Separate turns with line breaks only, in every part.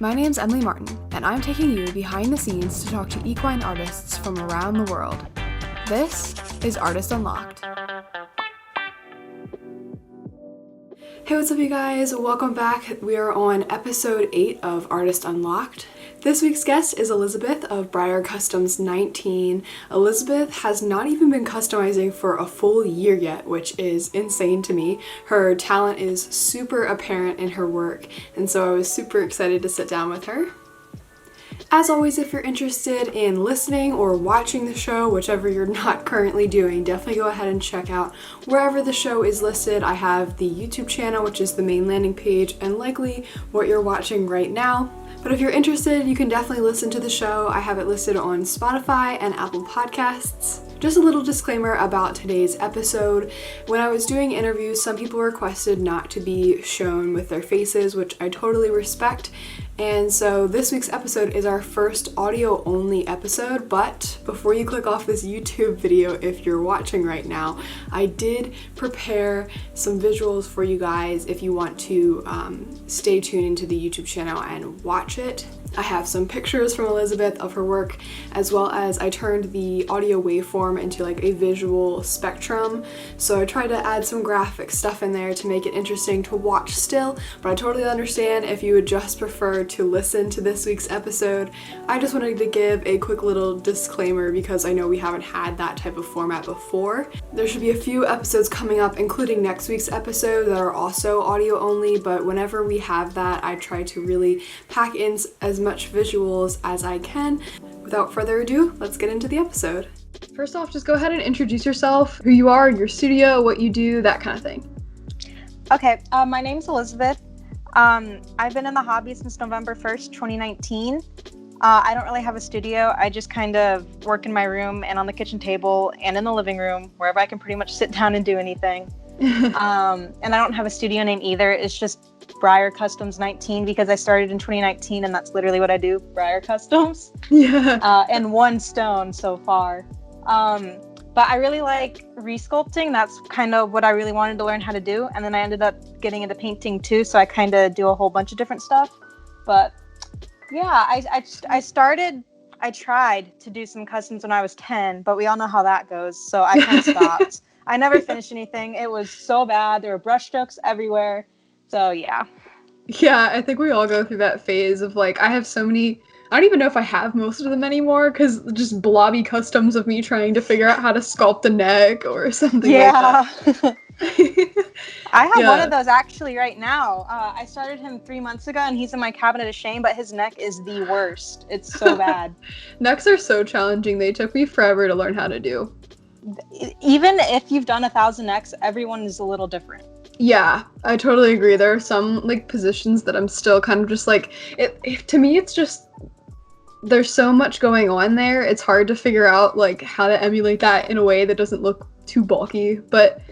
My name's Emily Martin, and I'm taking you behind the scenes to talk to equine artists from around the world. This is Artist Unlocked. Hey, what's up you guys? Welcome back. We are on episode 8 of Artist Unlocked. This week's guest is Elizabeth of Breyer.Customs19. Elizabeth has not even been customizing for a full year yet, which is insane to me. Her talent is super apparent in her work, and so I was super excited to sit down with her. As always, if you're interested in listening or watching the show, whichever you're not currently doing, definitely go ahead and check out wherever the show is listed. I have the YouTube channel, which is the main landing page, and likely what you're watching right now. But if you're interested, you can definitely listen to the show. I have it listed on Spotify and Apple Podcasts. Just a little disclaimer about today's episode. When I was doing interviews, some people requested not to be shown with their faces, which I totally respect. And so this week's episode is our first audio only episode, but before you click off this YouTube video, if you're watching right now, I did prepare some visuals for you guys if you want to stay tuned into the YouTube channel and watch it. I have some pictures from Elizabeth of her work, as well as I turned the audio waveform into like a visual spectrum. So I tried to add some graphic stuff in there to make it interesting to watch still, but I totally understand if you would just prefer to listen to this week's episode. I just wanted to give a quick little disclaimer because I know we haven't had that type of format before. There should be a few episodes coming up, including next week's episode, that are also audio only, but whenever we have that, I try to really pack in as much visuals as I can. Without further ado, let's get into the episode. First off, just go ahead and introduce yourself, who you are, your studio, what you do, that kind of thing.
Okay, my name's Elizabeth. I've been in the hobby since November 1st, 2019. I don't really have a studio. I just kind of work in my room and on the kitchen table and in the living room, wherever I can pretty much sit down and do anything. And I don't have a studio name either. It's just Breyer.Customs19 because I started in 2019 and that's literally what I do, Breyer Customs.
Yeah.
And one stone so far. But I really like resculpting. That's kind of what I really wanted to learn how to do. And then I ended up getting into painting too. So I kind of do a whole bunch of different stuff. But yeah, I tried to do some customs when I was 10, but we all know how that goes. So I kind of stopped. I never finished anything. It was so bad. There were brush strokes everywhere. So yeah.
Yeah, I think we all go through that phase of like, I have so many, I don't even know if I have most of them anymore because just blobby customs of me trying to figure out how to sculpt a neck or something like that.
I have one of those actually right now. I started him 3 months ago and he's in my cabinet of shame, but his neck is the worst. It's so bad.
Necks are so challenging. They took me forever to learn how to do.
Even if you've done 1,000 necks, everyone is a little different.
Yeah, I totally agree. There are some like positions that I'm still kind of just like, to me it's just, there's so much going on there. It's hard to figure out like how to emulate that in a way that doesn't look too bulky. But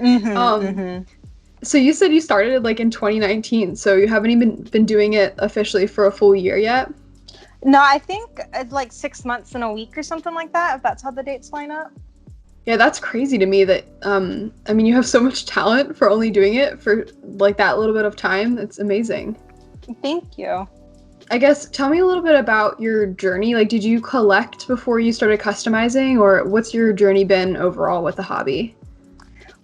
so you said you started like in 2019, so you haven't even been doing it officially for a full year yet?
No, I think it's like 6 months and a week or something like that, if that's how the dates line up.
Yeah, that's crazy to me that, I mean, you have so much talent for only doing it for like that little bit of time. It's amazing.
Thank you.
I guess, tell me a little bit about your journey. Like, did you collect before you started customizing, or what's your journey been overall with the hobby?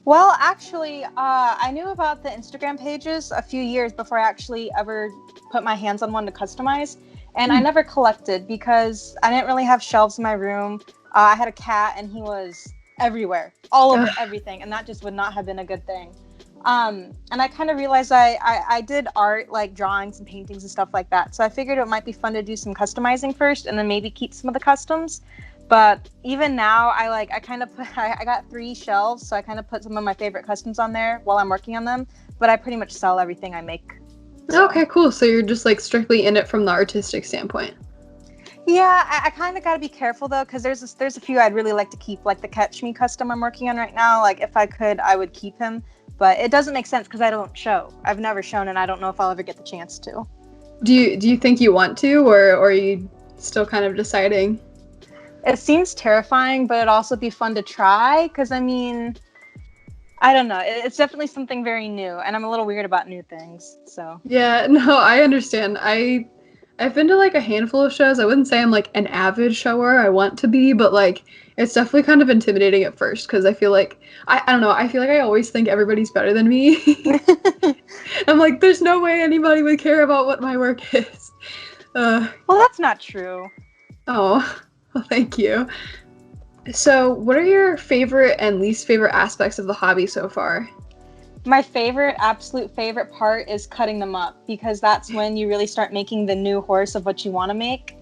Well, actually, I knew about the Instagram pages a few years before I actually ever put my hands on one to customize. And I never collected because I didn't really have shelves in my room. I had a cat and he was everywhere, all over everything, and that just would not have been a good thing. And I kind of realized I did art, like drawings and paintings and stuff like that, so I figured it might be fun to do some customizing first and then maybe keep some of the customs. But even now, I got 3 shelves, so I kind of put some of my favorite customs on there while I'm working on them, but I pretty much sell everything I make. So. Okay,
cool. So you're just like strictly in it from the artistic standpoint.
Yeah, I kind of got to be careful though, because there's a few I'd really like to keep, like the Catch Me custom I'm working on right now. Like if I could, I would keep him, but it doesn't make sense because I don't show. I've never shown, and I don't know if I'll ever get the chance to.
Do you think you want to, or are you still kind of deciding?
It seems terrifying, but it'd also be fun to try because I mean, I don't know. It's definitely something very new, and I'm a little weird about new things. So
yeah, no, I understand. I I've been to like a handful of shows. I wouldn't say I'm like an avid shower. I want to be, but like it's definitely kind of intimidating at first because I feel like I don't know. I feel like I always think everybody's better than me. I'm like, there's no way anybody would care about what my work is. Uh,
Well, that's not true.
oh, well, thank you. So, what are your favorite and least favorite aspects of the hobby so far?
My favorite, absolute favorite part is cutting them up because that's when you really start making the new horse of what you want to make.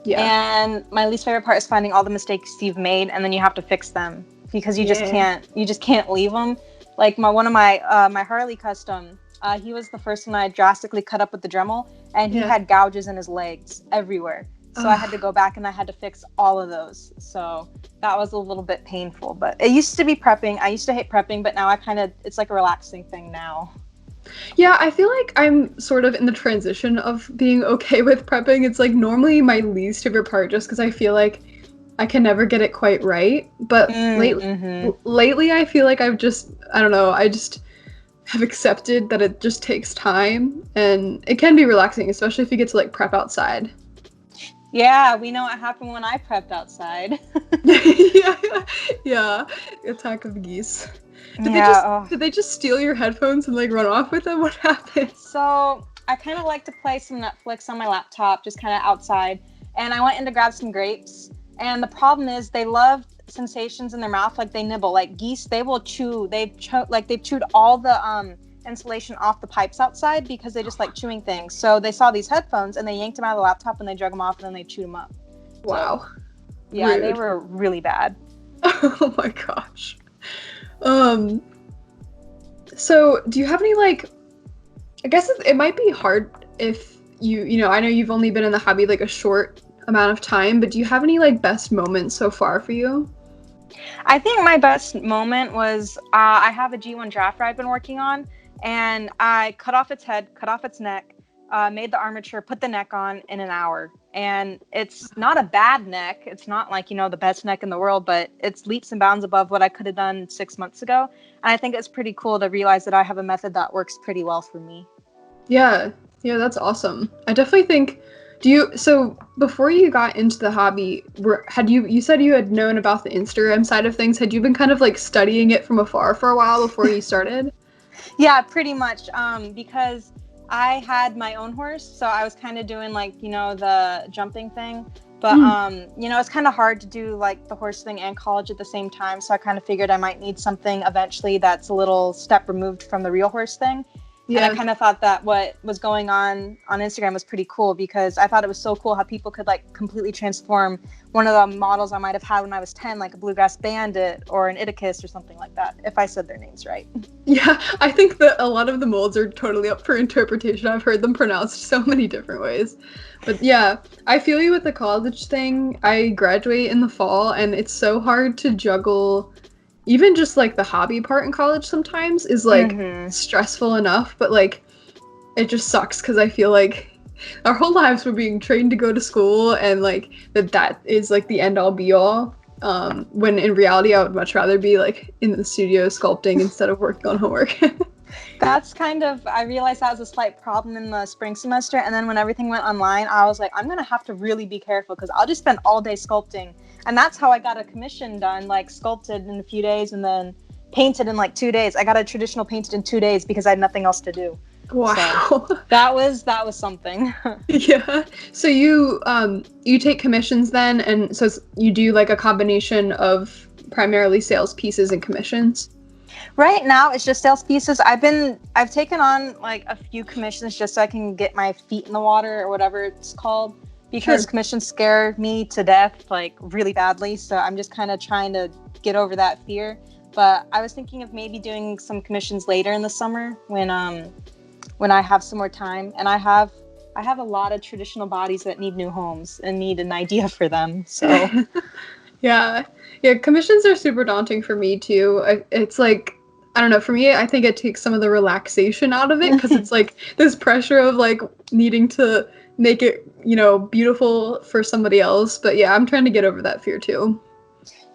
Yeah.
And my least favorite part is finding all the mistakes you've made and then you have to fix them because you just can't leave them. Like one of my my Harley custom, he was the first one I drastically cut up with the Dremel, and he had gouges in his legs everywhere. So I had to go back and I had to fix all of those. So that was a little bit painful, but it used to be prepping. I used to hate prepping, but now it's like a relaxing thing now.
Yeah, I feel like I'm sort of in the transition of being okay with prepping. It's like normally my least favorite part just because I feel like I can never get it quite right. But lately I feel like I don't know, I just have accepted that it just takes time and it can be relaxing, especially if you get to like prep outside.
Yeah, we know what happened when I prepped outside.
yeah, yeah. Attack of the geese. Did they just steal your headphones and like run off with them? What happened?
So I kind of like to play some Netflix on my laptop, just kind of outside. And I went in to grab some grapes. And the problem is they love sensations in their mouth, like they nibble. Like geese, they will chew. They've chewed all the insulation off the pipes outside because they just like chewing things. So they saw these headphones and they yanked them out of the laptop and they drug them off and then they chewed them up.
Wow.
So, yeah, rude. They were really bad.
Oh my gosh. So do you have any like, I guess it might be hard if you know, I know you've only been in the hobby like a short amount of time, but do you have any like best moments so far for you?
I think my best moment was I have a G1 drafter I've been working on, and I cut off its head, cut off its neck, made the armature, put the neck on in an hour. And it's not a bad neck. It's not like, you know, the best neck in the world, but it's leaps and bounds above what I could have done 6 months ago. And I think it's pretty cool to realize that I have a method that works pretty well for me.
Yeah, that's awesome. I definitely think, so before you got into the hobby, you said you had known about the Instagram side of things. Had you been kind of like studying it from afar for a while before you started?
Yeah, pretty much. Because I had my own horse, so I was kind of doing like, you know, the jumping thing. But, you know, it's kind of hard to do like the horse thing and college at the same time. So I kind of figured I might need something eventually that's a little step removed from the real horse thing. Yeah. And I kind of thought that what was going on Instagram was pretty cool because I thought it was so cool how people could like completely transform one of the models I might have had when I was 10, like a bluegrass bandit or an Iticus or something like that, if I said their names right.
Yeah, I think that a lot of the molds are totally up for interpretation. I've heard them pronounced so many different ways. But yeah, I feel you with the college thing. I graduate in the fall and it's so hard to juggle. Even just like the hobby part in college sometimes is like stressful enough, but like it just sucks because I feel like our whole lives we're being trained to go to school and like that is like the end all be all. When in reality I would much rather be like in the studio sculpting instead of working on homework.
That's kind of, I realized that was a slight problem in the spring semester. And then when everything went online, I was like, I'm going to have to really be careful because I'll just spend all day sculpting. And that's how I got a commission done, like sculpted in a few days and then painted in like 2 days. I got a traditional painted in 2 days because I had nothing else to do.
Wow.
So that was something.
Yeah. So you take commissions then, and so you do like a combination of primarily sales pieces and commissions?
Right now it's just sales pieces. I've taken on like a few commissions just so I can get my feet in the water or whatever it's called. Because commissions scare me to death, like really badly. So I'm just kind of trying to get over that fear. But I was thinking of maybe doing some commissions later in the summer when I have some more time. And I have a lot of traditional bodies that need new homes and need an idea for them. So
yeah, commissions are super daunting for me too. It's like, I don't know, for me, I think it takes some of the relaxation out of it because it's like this pressure of like needing to make it, you know, beautiful for somebody else. But yeah, I'm trying to get over that fear too.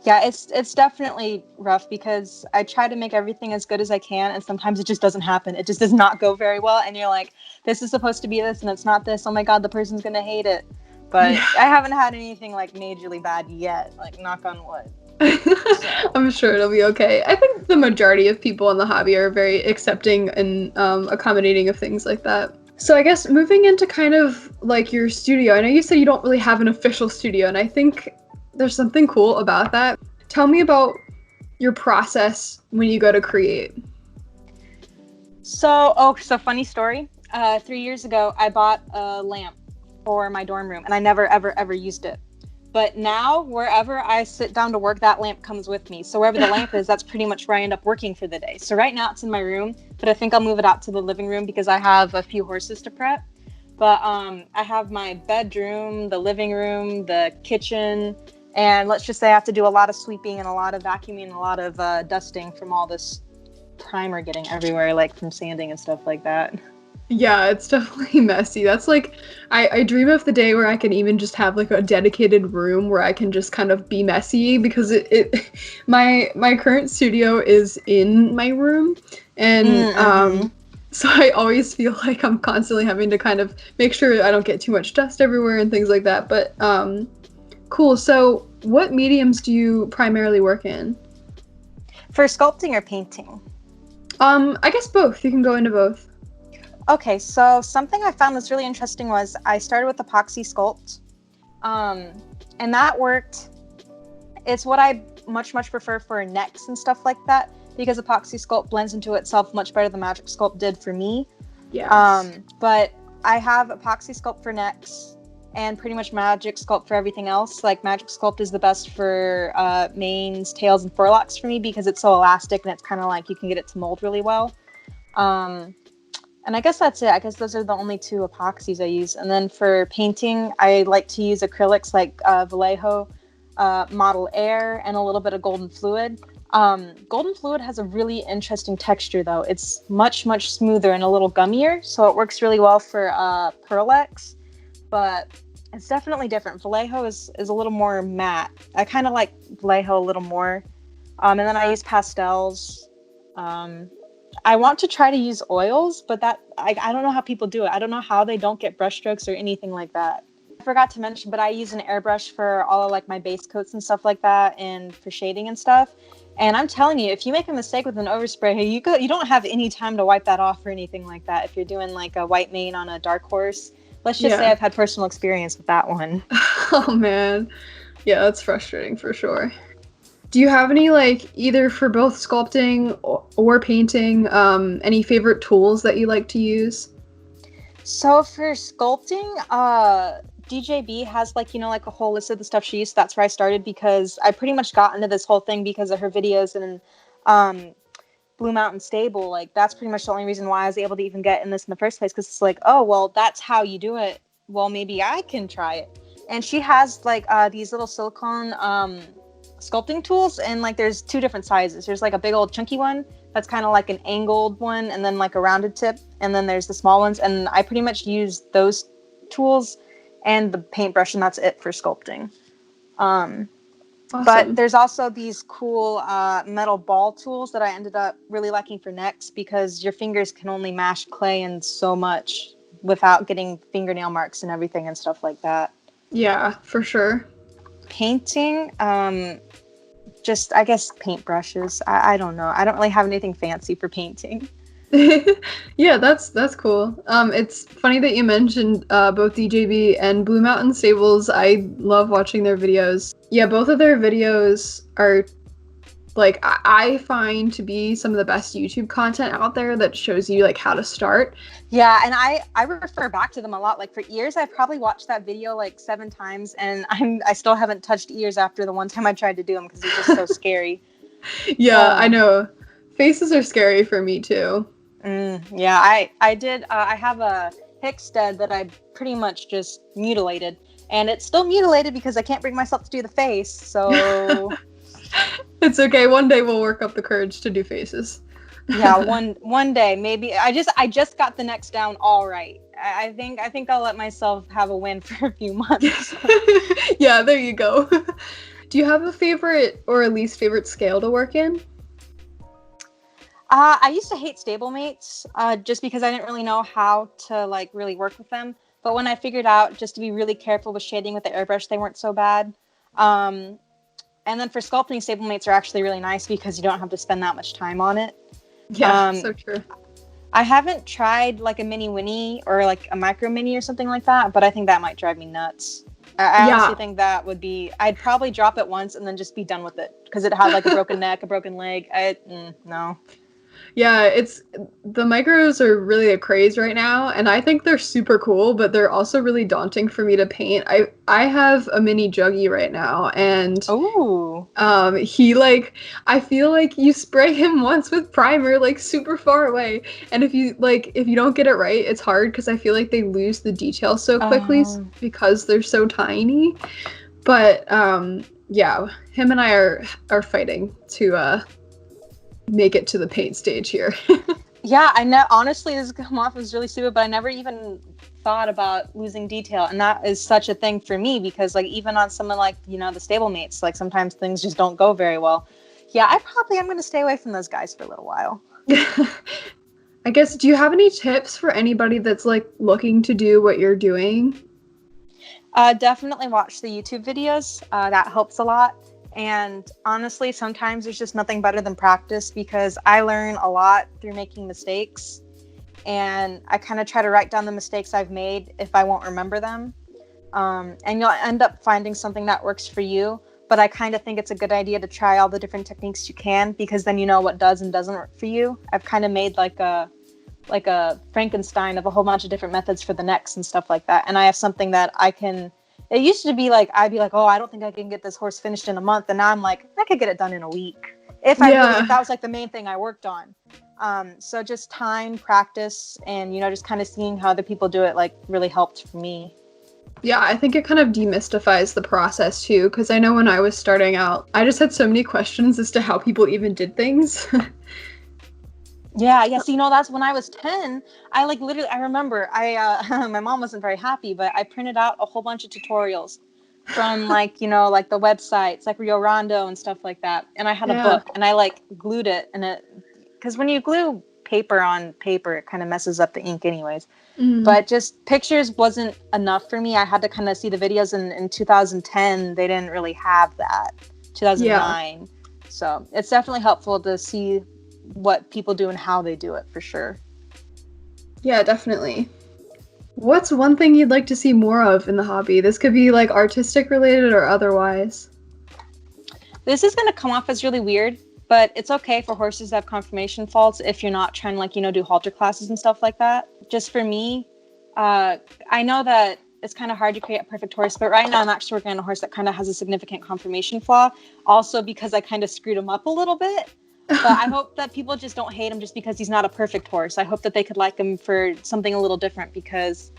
Yeah, it's definitely rough because I try to make everything as good as I can, and sometimes it just doesn't happen. It just does not go very well, and you're like, this is supposed to be this, and it's not this. Oh my god, the person's gonna hate it. But
Yeah.
I haven't had anything like majorly bad yet. Like, knock on wood. So.
I'm sure it'll be okay. I think the majority of people in the hobby are very accepting and accommodating of things like that. So I guess moving into kind of like your studio, I know you said you don't really have an official studio, and I think there's something cool about that. Tell me about your process when you go to create.
So funny story. 3 years ago, I bought a lamp for my dorm room, and I never, ever, ever used it. But now, wherever I sit down to work, that lamp comes with me. So wherever the lamp is, that's pretty much where I end up working for the day. So right now, it's in my room, but I think I'll move it out to the living room because I have a few horses to prep. But I have my bedroom, the living room, the kitchen, and let's just say I have to do a lot of sweeping and a lot of vacuuming and a lot of dusting from all this primer getting everywhere, like from sanding and stuff like that.
Yeah, it's definitely messy. That's like, I dream of the day where I can even just have like a dedicated room where I can just kind of be messy because my current studio is in my room, and
Mm-hmm.
so I always feel like I'm constantly having to kind of make sure I don't get too much dust everywhere and things like that. But cool. So what mediums do you primarily work in?
For sculpting or painting?
I guess both. You can go into both.
Okay, so something I found that's really interesting was I started with epoxy sculpt, and that worked. It's what I much prefer for necks and stuff like that because epoxy sculpt blends into itself much better than Magic Sculpt did for me.
Yes.
But I have epoxy sculpt for necks and pretty much Magic Sculpt for everything else. Like Magic Sculpt is the best for manes, tails, and forelocks for me because it's so elastic and it's kind of like you can get it to mold really well. And I guess that's it. I guess those are the only two epoxies I use. And then for painting, I like to use acrylics like Vallejo, Model Air, and a little bit of Golden Fluid. Golden Fluid has a really interesting texture, though. It's much smoother and a little gummier, so it works really well for Pearlex. But it's definitely different. Vallejo is a little more matte. I kind of like Vallejo a little more. And then I use pastels. I want to try to use oils, but that I don't know how people do it. I don't know how they don't get brush strokes or anything like that. I forgot to mention, but I use an airbrush for all of like my base coats and stuff like that, and for shading and stuff. And I'm telling you, if you make a mistake with an overspray, you don't have any time to wipe that off or anything like that. If you're doing like a white mane on a dark horse, let's just say I've had personal experience with that one.
Oh man, yeah, that's frustrating for sure. Do you have any, like, either for both sculpting or painting, any favorite tools that you like to use?
So for sculpting, DJB has like a whole list of the stuff she used. That's where I started because I pretty much got into this whole thing because of her videos and Blue Mountain Stable. Like that's pretty much the only reason why I was able to even get in this in the first place, because it's like, oh well, that's how you do it. Well, maybe I can try it. And she has like these little silicone sculpting tools, and like there's two different sizes. There's like a big old chunky one that's kind of like an angled one, and then like a rounded tip, and then there's the small ones, and I pretty much use those tools and the paintbrush, and that's it for sculpting.
Awesome.
But there's also these cool metal ball tools that I ended up really liking for necks because your fingers can only mash clay in so much without getting fingernail marks and everything and stuff like that.
Yeah, for sure.
Painting, just I guess paintbrushes. I don't know. I don't really have anything fancy for painting.
Yeah, that's cool. It's funny that you mentioned both DJB and Blue Mountain Stables. I love watching their videos. Yeah, both of their videos are like I find to be some of the best YouTube content out there that shows you like how to start.
Yeah, and I refer back to them a lot. Like for ears, I probably watched that video like 7 times, and I still haven't touched ears after the one time I tried to do them because it's just so scary.
Yeah, I know. Faces are scary for me too.
Yeah, I did. I have a Hickstead that I pretty much just mutilated, and it's still mutilated because I can't bring myself to do the face. So
it's okay. One day we'll work up the courage to do faces.
Yeah, one day maybe. I just got the necks down all right. I think I'll let myself have a win for a few months.
Yeah, there you go. Do you have a favorite or a least favorite scale to work in?
I used to hate stablemates just because I didn't really know how to like really work with them. But when I figured out just to be really careful with shading with the airbrush, they weren't so bad. Um, and then for sculpting, stablemates are actually really nice because you don't have to spend that much time on it.
Yeah, so true.
I haven't tried like a mini Winnie or like a micro mini or something like that, but I think that might drive me nuts. I honestly think that would be, I'd probably drop it once and then just be done with it because it had like a broken neck, a broken leg. No.
Yeah, the micros are really a craze right now, and I think they're super cool, but they're also really daunting for me to paint. I have a mini Juggy right now, and
Ooh.
he like I feel like you spray him once with primer like super far away, and if you don't get it right, it's hard because I feel like they lose the detail so quickly because they're so tiny. But yeah, him and I are fighting to make it to the paint stage here.
Yeah, I know. Honestly, this come off as really stupid, but I never even thought about losing detail, and that is such a thing for me because, like, even on someone like the stablemates, like sometimes things just don't go very well. Yeah, I probably am going to stay away from those guys for a little while.
I guess. Do you have any tips for anybody that's like looking to do what you're doing?
Definitely watch the YouTube videos. That helps a lot. And honestly, sometimes there's just nothing better than practice because I learn a lot through making mistakes. And I kind of try to write down the mistakes I've made if I won't remember them. And you'll end up finding something that works for you. But I kind of think it's a good idea to try all the different techniques you can because then you know what does and doesn't work for you. I've kind of made like a Frankenstein of a whole bunch of different methods for the necks and stuff like that. And I have something that I can. It used to be like, I'd be like, oh, I don't think I can get this horse finished in a month. And now I'm like, I could get it done in a week. If that was like the main thing I worked on. So just time, practice, and, just kind of seeing how other people do it, like really helped for me.
Yeah, I think it kind of demystifies the process too, because I know when I was starting out, I just had so many questions as to how people even did things.
Yeah. So, that's when I was 10, I like literally, I remember my mom wasn't very happy, but I printed out a whole bunch of tutorials from like the websites, like Rio Rondo and stuff like that. And I had a book and I like glued it because when you glue paper on paper, it kind of messes up the ink anyways. But just pictures wasn't enough for me. I had to kind of see the videos in 2010. They didn't really have that. 2009. Yeah. So it's definitely helpful to see what people do and how they do it for sure.
Yeah, definitely. What's one thing you'd like to see more of in the hobby? This could be like artistic related or otherwise.
This is going to come off as really weird, but it's okay for horses to have conformation faults if you're not trying to do halter classes and stuff like that. Just for me, I know that it's kind of hard to create a perfect horse, but right now I'm actually working on a horse that kind of has a significant conformation flaw, also because I kind of screwed him up a little bit. But I hope that people just don't hate him just because he's not a perfect horse. I hope that they could like him for something a little different because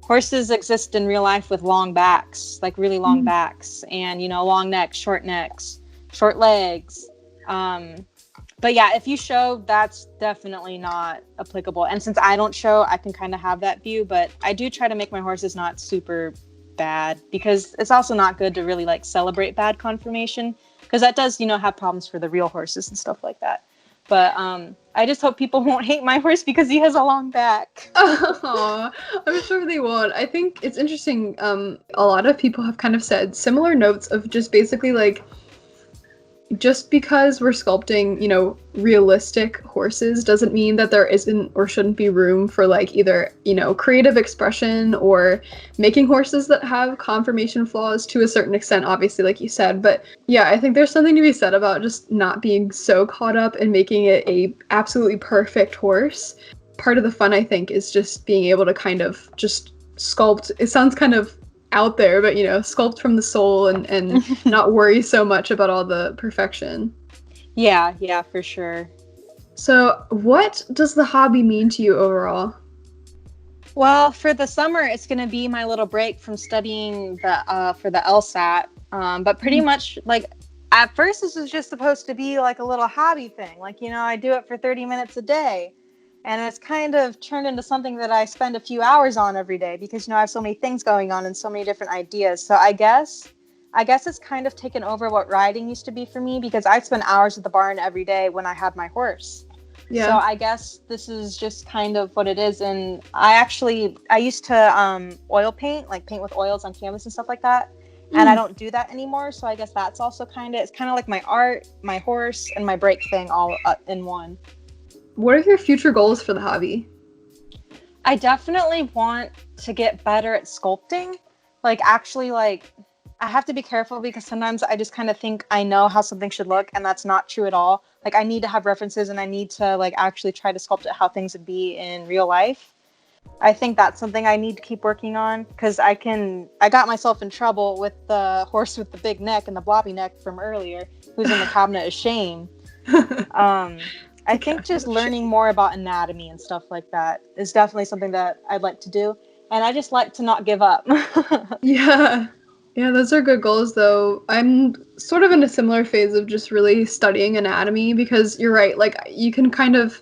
horses exist in real life with long backs, like really long backs, and, long necks, short legs. But yeah, if you show, that's definitely not applicable. And since I don't show, I can kind of have that view, but I do try to make my horses not super bad because it's also not good to really like celebrate bad conformation. Because that does, have problems for the real horses and stuff like that. But I just hope people won't hate my horse because he has a long back.
Oh, I'm sure they won't. I think it's interesting. A lot of people have kind of said similar notes of just basically like, just because we're sculpting, realistic horses doesn't mean that there isn't or shouldn't be room for like either, creative expression or making horses that have conformation flaws to a certain extent, obviously, like you said. But yeah, I think there's something to be said about just not being so caught up in making it a absolutely perfect horse. Part of the fun, I think, is just being able to kind of just sculpt. It sounds kind of out there, but sculpt from the soul and not worry so much about all the perfection.
Yeah, for sure.
So what does the hobby mean to you overall?
Well, for the summer, it's going to be my little break from studying for the LSAT. But pretty much, like, at first, this was just supposed to be like a little hobby thing. Like, I do it for 30 minutes a day. And it's kind of turned into something that I spend a few hours on every day because, I have so many things going on and so many different ideas. So I guess I guess it's kind of taken over what riding used to be for me, because I'd spend hours at the barn every day when I had my horse. So
Yeah.
I guess this is just kind of what it is. And I used to oil paint, like paint with oils on canvas and stuff like that. And I don't do that anymore. So I guess that's also it's kind of like my art, my horse, and my break thing all in one.
What are your future goals for the hobby?
I definitely want to get better at sculpting. Like, actually, like, I have to be careful because sometimes I just kind of think I know how something should look, and that's not true at all. Like, I need to have references, and I need to, like, actually try to sculpt it how things would be in real life. I think that's something I need to keep working on, because I got myself in trouble with the horse with the big neck and the blobby neck from earlier, who's in the cabinet of shame. I think just learning more about anatomy and stuff like that is definitely something that I'd like to do. And I just like to not give up.
Yeah. Yeah, those are good goals, though. I'm sort of in a similar phase of just really studying anatomy because you're right. Like, you can kind of,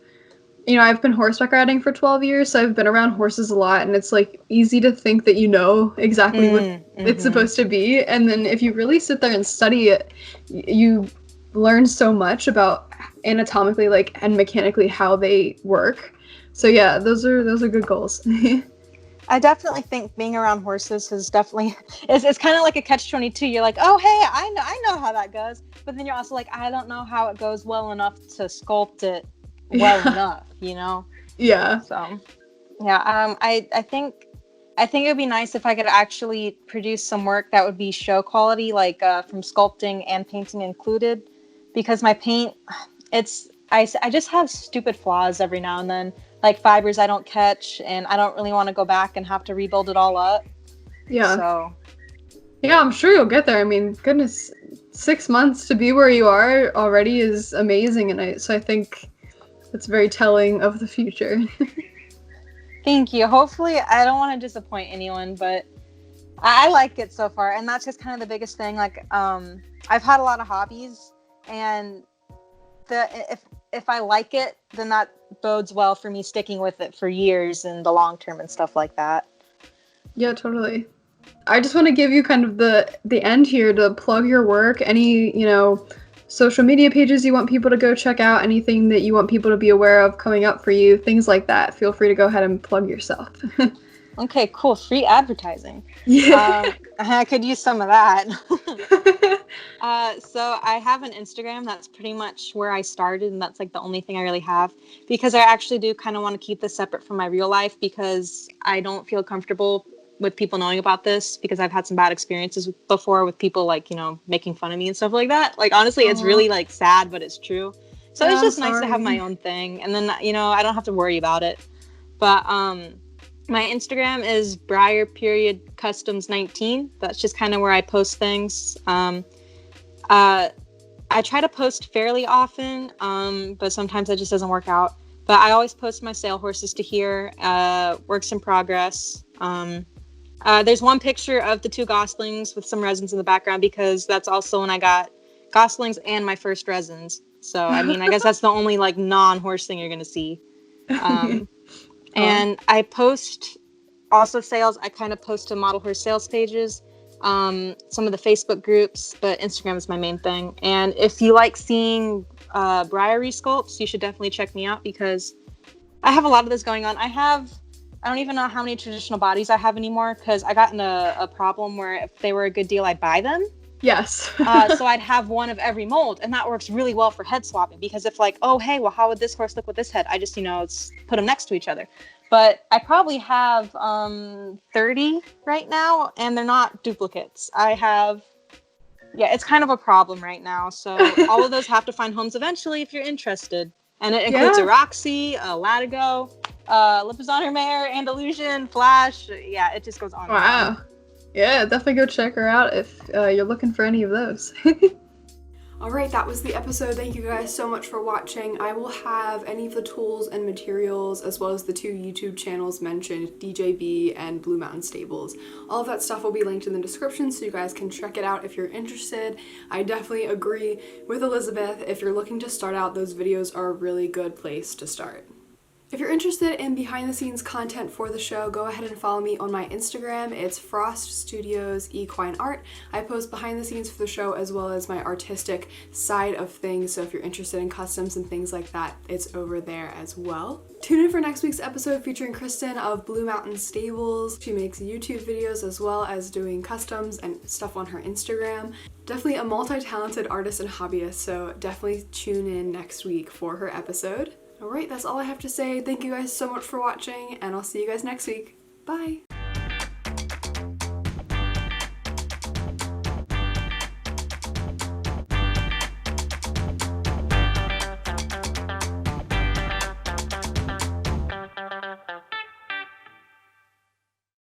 I've been horseback riding for 12 years, so I've been around horses a lot, and it's, like, easy to think that you know exactly what it's supposed to be. And then if you really sit there and study it, you learn so much about anatomically, like, and mechanically how they work. So yeah, those are good goals.
I definitely think being around horses is definitely it's kind of like a catch-22. You're like, oh hey, I know how that goes, but then you're also like, I don't know how it goes well enough to sculpt it well enough,
Yeah.
So yeah, I think it would be nice if I could actually produce some work that would be show quality, like from sculpting and painting included, because my paint, I just have stupid flaws every now and then, like fibers I don't catch, and I don't really want to go back and have to rebuild it all up.
Yeah.
So
yeah, I'm sure you'll get there. I mean, goodness, 6 months to be where you are already is amazing, and I think it's very telling of the future.
thank you. Hopefully, I don't want to disappoint anyone, but I like it so far, and that's just kind of the biggest thing. Like, I've had a lot of hobbies, and if I like it, then that bodes well for me sticking with it for years in the long term and stuff like that.
Yeah, totally. I just want to give you kind of the end here to plug your work. Any, social media pages you want people to go check out, anything that you want people to be aware of coming up for you, things like that. Feel free to go ahead and plug yourself.
Okay, cool. Free advertising.
Yeah.
I could use some of that. So I have an Instagram. That's pretty much where I started, and that's like the only thing I really have, because I actually do kind of want to keep this separate from my real life, because I don't feel comfortable with people knowing about this, because I've had some bad experiences before with people, like, making fun of me and stuff like that. Like, honestly, it's really like sad, but it's true. So
Yeah,
it's just
I'm
nice to have my
sorry.
own thing, and then I don't have to worry about it. But my Instagram is Breyer.Customs19. That's just kind of where I post things. I try to post fairly often, but sometimes that just doesn't work out. But I always post my sale horses to here, works in progress. There's one picture of the 2 goslings with some resins in the background, because that's also when I got goslings and my first resins. So, I mean, I guess that's the only like non-horse thing you're going to see. And I post also sales. I kind of post to model horse sales pages, some of the Facebook groups, but Instagram is my main thing. And if you like seeing Breyer sculpts, you should definitely check me out, because I have a lot of this going on. I don't even know how many traditional bodies I have anymore, because I got in a problem where if they were a good deal, I'd buy them.
Yes.
So I'd have one of every mold, and that works really well for head swapping, because if like, oh, hey, well, how would this horse look with this head? I just, put them next to each other. But I probably have 30 right now, and they're not duplicates. It's kind of a problem right now. So all of those have to find homes eventually if you're interested. And it includes a Roxy, a Latigo, Lipizzaner Mare, Andalusian, Flash. Yeah, it just goes on.
Wow.
And on.
Yeah, definitely go check her out if you're looking for any of those. Alright, that was the episode. Thank you guys so much for watching. I will have any of the tools and materials, as well as the 2 YouTube channels mentioned, DJB and Blue Mountain Stables. All of that stuff will be linked in the description, so you guys can check it out if you're interested. I definitely agree with Elizabeth. If you're looking to start out, those videos are a really good place to start. If you're interested in behind the scenes content for the show, go ahead and follow me on my Instagram. It's Frost Studios Equine Art. I post behind the scenes for the show as well as my artistic side of things, so if you're interested in customs and things like that, it's over there as well. Tune in for next week's episode featuring Kristen of Blue Mountain Stables. She makes YouTube videos as well as doing customs and stuff on her Instagram. Definitely a multi-talented artist and hobbyist, so definitely tune in next week for her episode. Alright, that's all I have to say. Thank you guys so much for watching, and I'll see you guys next week. Bye!